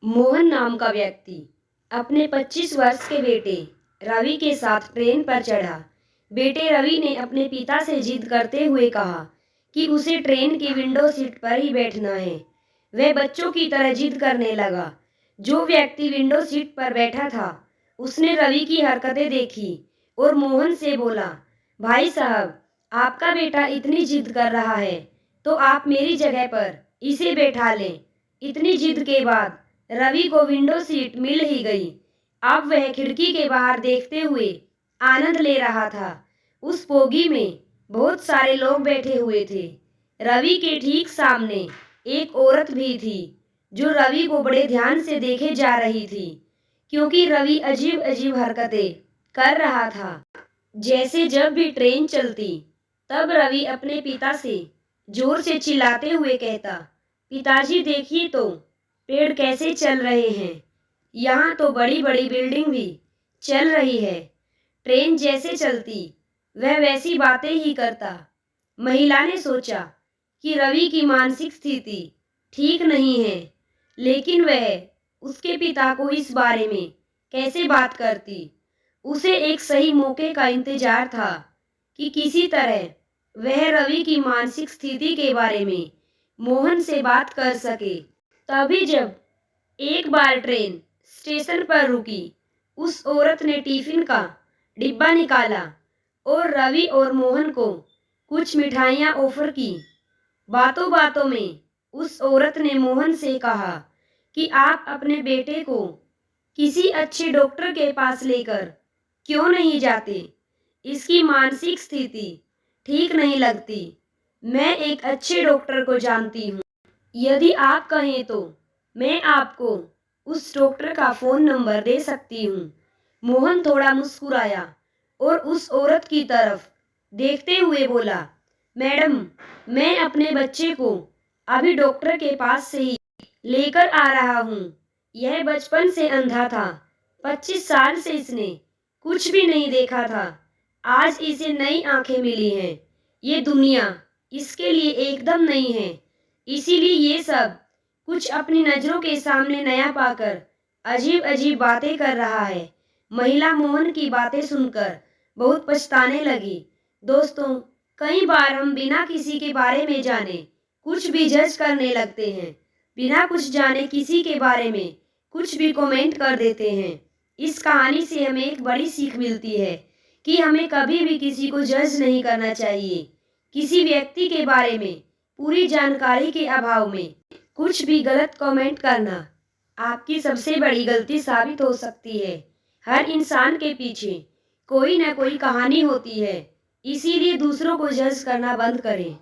मोहन नाम का व्यक्ति अपने 25 वर्ष के बेटे रवि के साथ ट्रेन पर चढ़ा। बेटे रवि ने अपने पिता से जिद करते हुए कहा कि उसे ट्रेन की विंडो सीट पर ही बैठना है। वह बच्चों की तरह जिद करने लगा। जो व्यक्ति विंडो सीट पर बैठा था उसने रवि की हरकतें देखी और मोहन से बोला, भाई साहब, आपका बेटा इतनी जिद कर रहा है तो आप मेरी जगह पर इसे बैठा लें। इतनी जिद के बाद रवि को विंडो सीट मिल ही गई। अब वह खिड़की के बाहर देखते हुए आनंद ले रहा था। उस बोगी में बहुत सारे लोग बैठे हुए थे। रवि के ठीक सामने एक औरत भी थी जो रवि को बड़े ध्यान से देखे जा रही थी, क्योंकि रवि अजीब अजीब हरकतें कर रहा था। जैसे जब भी ट्रेन चलती तब रवि अपने पिता से जोर से चिल्लाते हुए कहता, पिताजी देखिए तो पेड़ कैसे चल रहे हैं। यहाँ तो बड़ी बड़ी बिल्डिंग भी चल रही है। ट्रेन जैसे चलती वह वैसी बातें ही करता। महिला ने सोचा कि रवि की मानसिक स्थिति ठीक नहीं है, लेकिन वह उसके पिता को इस बारे में कैसे बात करती। उसे एक सही मौके का इंतजार था कि किसी तरह वह रवि की मानसिक स्थिति के बारे में मोहन से बात कर सके। तभी जब एक बार ट्रेन स्टेशन पर रुकी, उस औरत ने टिफिन का डिब्बा निकाला और रवि और मोहन को कुछ मिठाइयाँ ऑफर की। बातों बातों में उस औरत ने मोहन से कहा कि आप अपने बेटे को किसी अच्छे डॉक्टर के पास लेकर क्यों नहीं जाते। इसकी मानसिक स्थिति ठीक नहीं लगती। मैं एक अच्छे डॉक्टर को जानती हूँ। यदि आप कहें तो मैं आपको उस डॉक्टर का फ़ोन नंबर दे सकती हूँ। मोहन थोड़ा मुस्कुराया और उस औरत की तरफ देखते हुए बोला, मैडम, मैं अपने बच्चे को अभी डॉक्टर के पास से ही लेकर आ रहा हूँ। यह बचपन से अंधा था। 25 साल से इसने कुछ भी नहीं देखा था। आज इसे नई आंखें मिली हैं। ये दुनिया इसके लिए एकदम नहीं है, इसीलिए ये सब कुछ अपनी नज़रों के सामने नया पाकर अजीब अजीब बातें कर रहा है। महिला मोहन की बातें सुनकर बहुत पछताने लगी। दोस्तों, कई बार हम बिना किसी के बारे में जाने कुछ भी जज करने लगते हैं। बिना कुछ जाने किसी के बारे में कुछ भी कमेंट कर देते हैं। इस कहानी से हमें एक बड़ी सीख मिलती है कि हमें कभी भी किसी को जज नहीं करना चाहिए। किसी व्यक्ति के बारे में पूरी जानकारी के अभाव में कुछ भी गलत कमेंट करना आपकी सबसे बड़ी गलती साबित हो सकती है। हर इंसान के पीछे कोई ना कोई कहानी होती है, इसीलिए दूसरों को जज करना बंद करें।